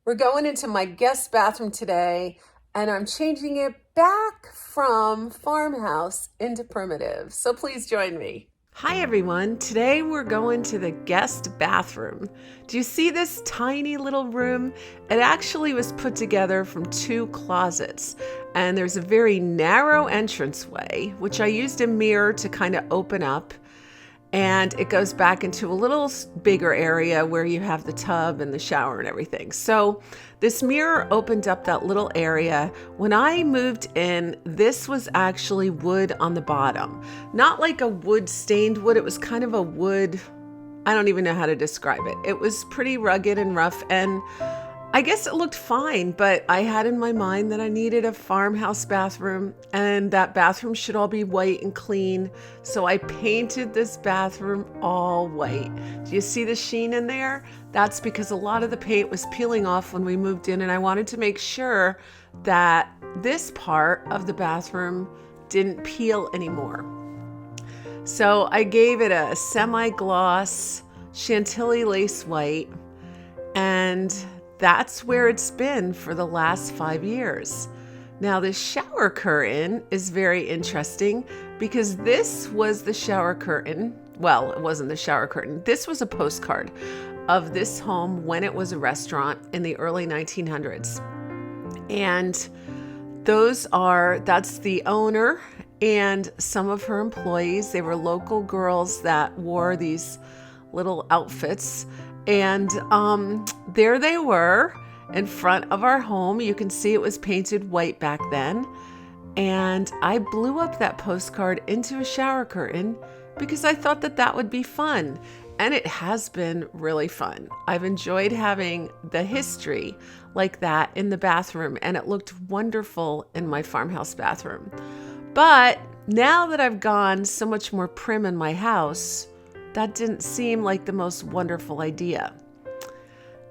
We're going into my guest bathroom today, and I'm changing it back from farmhouse into primitive. So please join me. Hi, everyone. Today we're going to the guest bathroom. Do you see this tiny little room? It actually was put together from two closets, and there's a very narrow entranceway, which I used a mirror to kind of open up. And it goes back into a little bigger area where you have the tub and the shower and everything. So this mirror opened up that little area. When I moved in, this was actually wood on the bottom. Not like a wood stained wood. It was kind of a wood, I don't even know how to describe it. It was pretty rugged and rough, and I guess it looked fine, but I had in my mind that I needed a farmhouse bathroom, and that bathroom should all be white and clean. So I painted this bathroom all white. Do you see the sheen in there? That's because a lot of the paint was peeling off when we moved in, and I wanted to make sure that this part of the bathroom didn't peel anymore. So I gave it a semi-gloss Chantilly lace white, and that's where it's been for the last 5 years. Now, the shower curtain is very interesting because this was the shower curtain. Well, it wasn't the shower curtain. This was a postcard of this home when it was a restaurant in the early 1900s. And that's the owner and some of her employees. They were local girls that wore these little outfits. And there they were in front of our home. You can see it was painted white back then. And I blew up that postcard into a shower curtain because I thought that that would be fun. And it has been really fun. I've enjoyed having the history like that in the bathroom, and it looked wonderful in my farmhouse bathroom. But now that I've gone so much more prim in my house, that didn't seem like the most wonderful idea.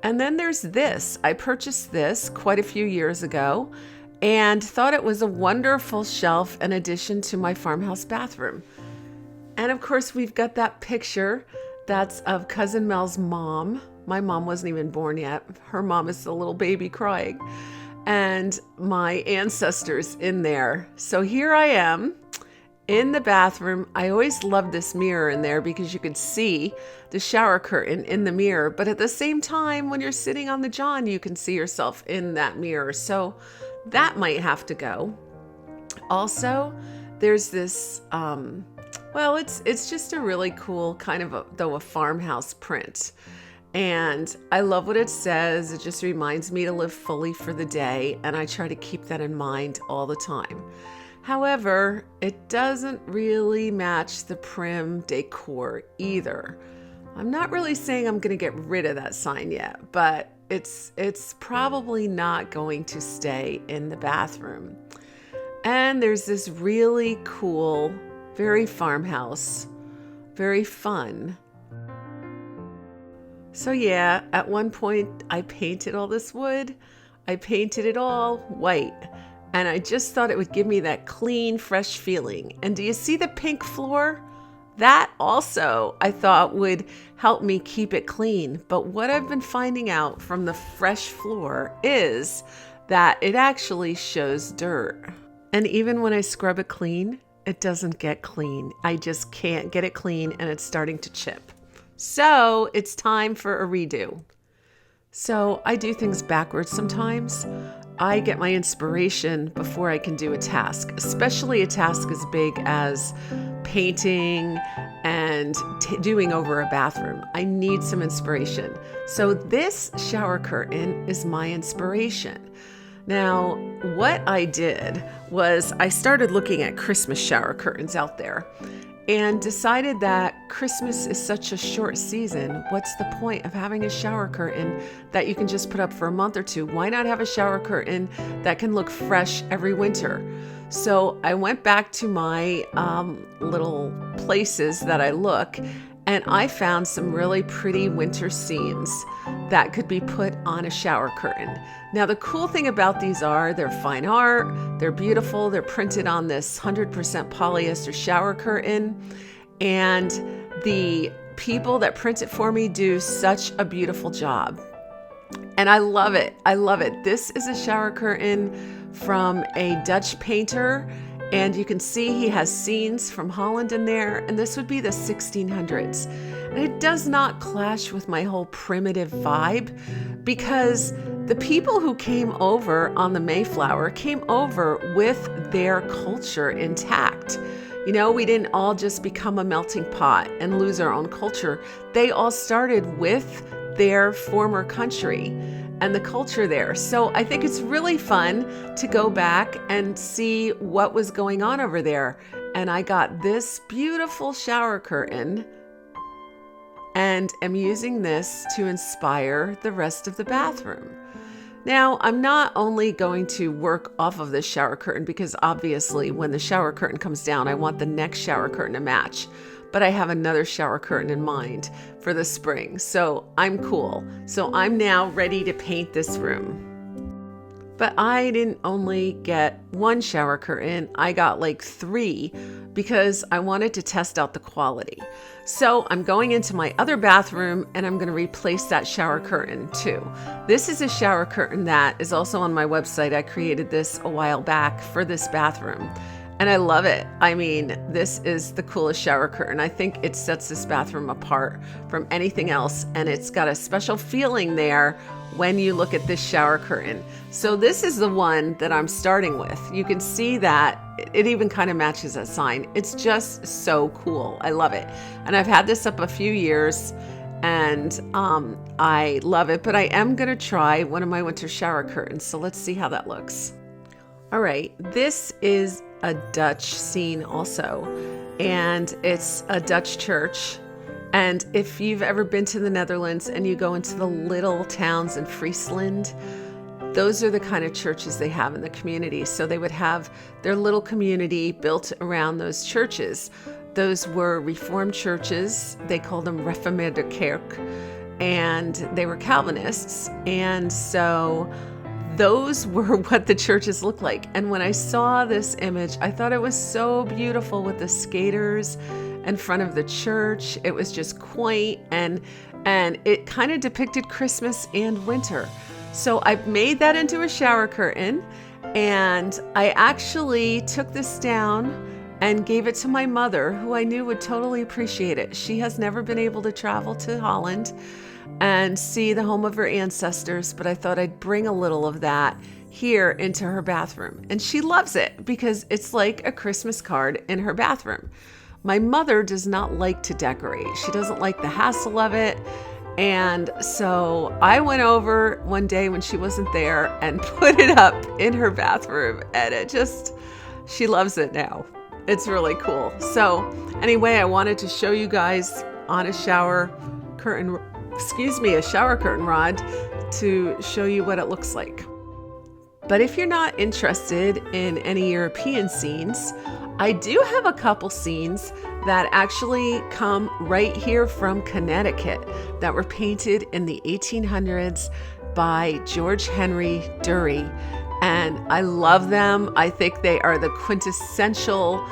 And then there's this. I purchased this quite a few years ago and thought it was a wonderful shelf in addition to my farmhouse bathroom. And of course, we've got that picture that's of Cousin Mel's mom. My mom wasn't even born yet. Her mom is the little baby crying. And my ancestors in there. So here I am in the bathroom. I always loved this mirror in there because you could see the shower curtain in the mirror. But at the same time, when you're sitting on the john, you can see yourself in that mirror. So that might have to go. Also, there's this, it's just a really cool kind of a farmhouse print. And I love what it says. It just reminds me to live fully for the day. And I try to keep that in mind all the time. However, it doesn't really match the prim decor either. I'm not really saying I'm going to get rid of that sign yet, but it's probably not going to stay in the bathroom. And there's this really cool, very farmhouse, very fun. So yeah, at one point I painted all this wood. I painted it all white. And I just thought it would give me that clean, fresh feeling. And do you see the pink floor? That also I thought would help me keep it clean. But what I've been finding out from the fresh floor is that it actually shows dirt. And even when I scrub it clean, it doesn't get clean. I just can't get it clean, and it's starting to chip. So it's time for a redo. So I do things backwards sometimes. I get my inspiration before I can do a task, especially a task as big as painting and doing over a bathroom. I need some inspiration. So this shower curtain is my inspiration. Now, what I did was I started looking at Christmas shower curtains out there and decided that Christmas is such a short season. What's the point of having a shower curtain that you can just put up for a month or two? Why not have a shower curtain that can look fresh every winter? So I went back to my little places that I look, and I found some really pretty winter scenes that could be put on a shower curtain. Now, the cool thing about these are they're fine art, they're beautiful, they're printed on this 100% polyester shower curtain, and the people that print it for me do such a beautiful job. And I love it. I love it. This is a shower curtain from a Dutch painter. And you can see he has scenes from Holland in there. And this would be the 1600s. And it does not clash with my whole primitive vibe, because the people who came over on the Mayflower came over with their culture intact. You know, we didn't all just become a melting pot and lose our own culture. They all started with their former country and the culture there. So I think it's really fun to go back and see what was going on over there. And I got this beautiful shower curtain and am using this to inspire the rest of the bathroom. Now, I'm not only going to work off of this shower curtain, because obviously when the shower curtain comes down, I want the next shower curtain to match, but I have another shower curtain in mind for the spring. So I'm cool. So I'm now ready to paint this room. But I didn't only get one shower curtain, I got like 3, because I wanted to test out the quality. So I'm going into my other bathroom and I'm going to replace that shower curtain too. This is a shower curtain that is also on my website. I created this a while back for this bathroom. And I love it. I mean, this is the coolest shower curtain. I think it sets this bathroom apart from anything else. And it's got a special feeling there when you look at this shower curtain. So this is the one that I'm starting with. You can see that it even kind of matches that sign. It's just so cool. I love it. And I've had this up a few years and I love it, but I am going to try one of my winter shower curtains. So let's see how that looks. All right, this is a Dutch scene also, and it's a Dutch church. And if you've ever been to the Netherlands and you go into the little towns in Friesland, those are the kind of churches they have in the community. So they would have their little community built around those churches. Those were Reformed churches. They called them Reformeerde Kerk, and they were Calvinists. And so those were what the churches looked like. And when I saw this image, I thought it was so beautiful with the skaters in front of the church. It was just quaint, and it kind of depicted Christmas and winter. So I've made that into a shower curtain, and I actually took this down and gave it to my mother, who I knew would totally appreciate it. She has never been able to travel to Holland and see the home of her ancestors, but I thought I'd bring a little of that here into her bathroom. And she loves it because it's like a Christmas card in her bathroom. My mother does not like to decorate. She doesn't like the hassle of it. And so I went over one day when she wasn't there and put it up in her bathroom, and she loves it now. It's really cool. So anyway, I wanted to show you guys on a shower curtain rod to show you what it looks like. But if you're not interested in any European scenes, I do have a couple scenes that actually come right here from Connecticut that were painted in the 1800s by George Henry Dury. And I love them. I think they are the quintessential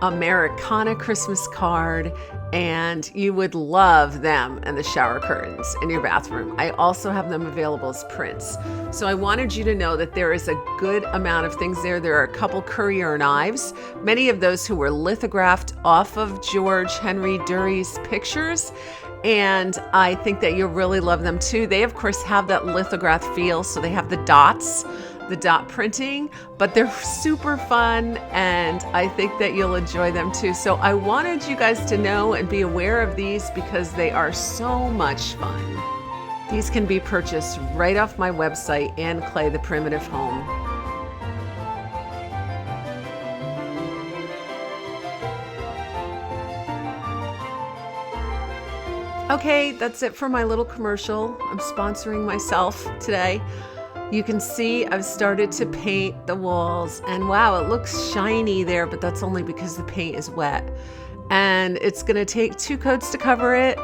Americana Christmas card, and you would love them and the shower curtains in your bathroom. I also have them available as prints. So I wanted you to know that there is a good amount of things there. There are a couple Courier knives, many of those who were lithographed off of George Henry Dury's pictures. And I think that you'll really love them too. They, of course, have that lithograph feel. So they have the dot printing, but they're super fun, and I think that you'll enjoy them too. So I wanted you guys to know and be aware of these because they are so much fun. These can be purchased right off my website, Ann Clay, The Primitive Home. Okay, that's it for my little commercial. I'm sponsoring myself today. You can see I've started to paint the walls, and wow, it looks shiny there, but that's only because the paint is wet. And it's gonna take 2 coats to cover it.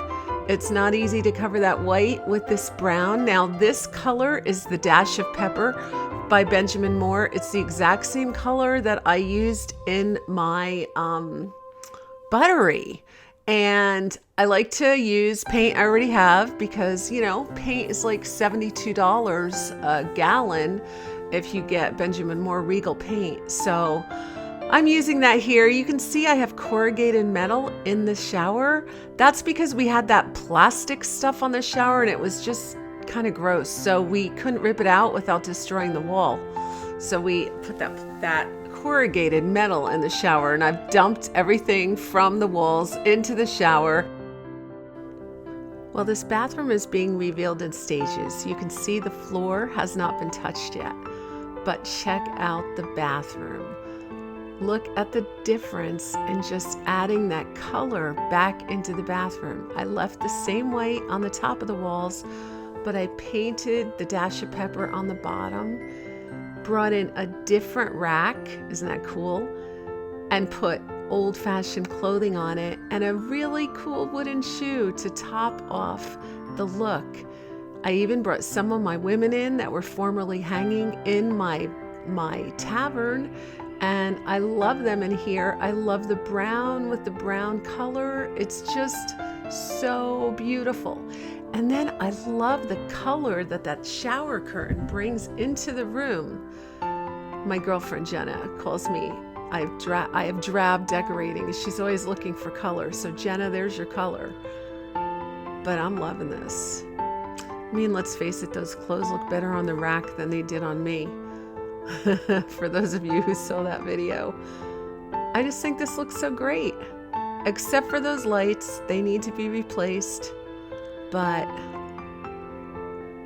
It's not easy to cover that white with this brown. Now this color is the Dash of Pepper by Benjamin Moore. It's the exact same color that I used in my buttery. And I like to use paint I already have because, you know, paint is like $72 a gallon if you get Benjamin Moore Regal paint. So I'm using that here. You can see I have corrugated metal in the shower. That's because we had that plastic stuff on the shower and it was just kind of gross. So we couldn't rip it out without destroying the wall. So we put that corrugated metal in the shower, and I've dumped everything from the walls into the shower. Well, this bathroom is being revealed in stages. You can see the floor has not been touched yet, but check out the bathroom. Look at the difference in just adding that color back into the bathroom. I left the same white on the top of the walls, but I painted the dash of pepper on the bottom, brought in a different rack, isn't that cool? And put old-fashioned clothing on it and a really cool wooden shoe to top off the look. I even brought some of my women in that were formerly hanging in my tavern, and I love them in here. I love the brown with the brown color. It's just so beautiful. And then I love the color that shower curtain brings into the room. My girlfriend Jenna calls me, I have drab decorating. She's always looking for color. So Jenna, there's your color. But I'm loving this. I mean, let's face it, those clothes look better on the rack than they did on me. For those of you who saw that video. I just think this looks so great. Except for those lights, they need to be replaced. But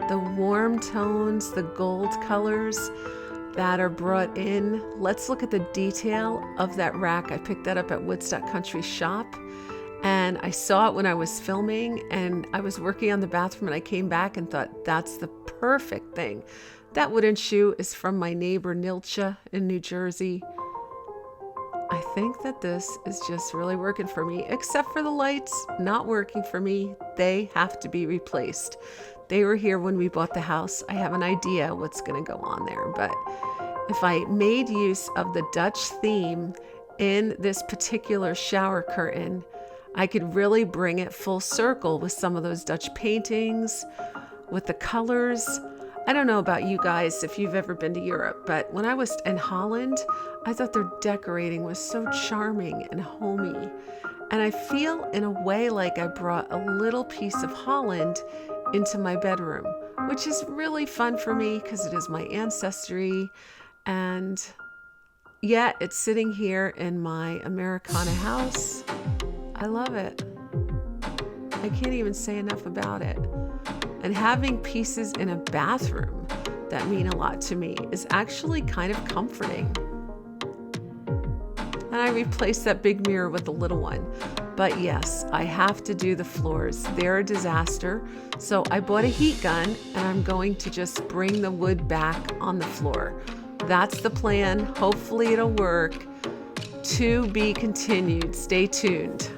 the warm tones, the gold colors that are brought in, let's look at the detail of that rack. I picked that up at Woodstock Country Shop, and I saw it when I was filming, and I was working on the bathroom, and I came back and thought, that's the perfect thing. That wooden shoe is from my neighbor Nilcha in New Jersey. I think that this is just really working for me, except for the lights not working for me. They have to be replaced. They were here when we bought the house. I have an idea what's going to go on there, but if I made use of the Dutch theme in this particular shower curtain, I could really bring it full circle with some of those Dutch paintings, with the colors. I don't know about you guys if you've ever been to Europe, but when I was in Holland, I thought their decorating was so charming and homey. And I feel in a way like I brought a little piece of Holland into my bedroom, which is really fun for me because it is my ancestry. And yet it's sitting here in my Americana house. I love it. I can't even say enough about it. And having pieces in a bathroom that mean a lot to me is actually kind of comforting. And I replaced that big mirror with a little one. But yes, I have to do the floors. They're a disaster. So I bought a heat gun and I'm going to just bring the wood back on the floor. That's the plan. Hopefully it'll work. To be continued. Stay tuned.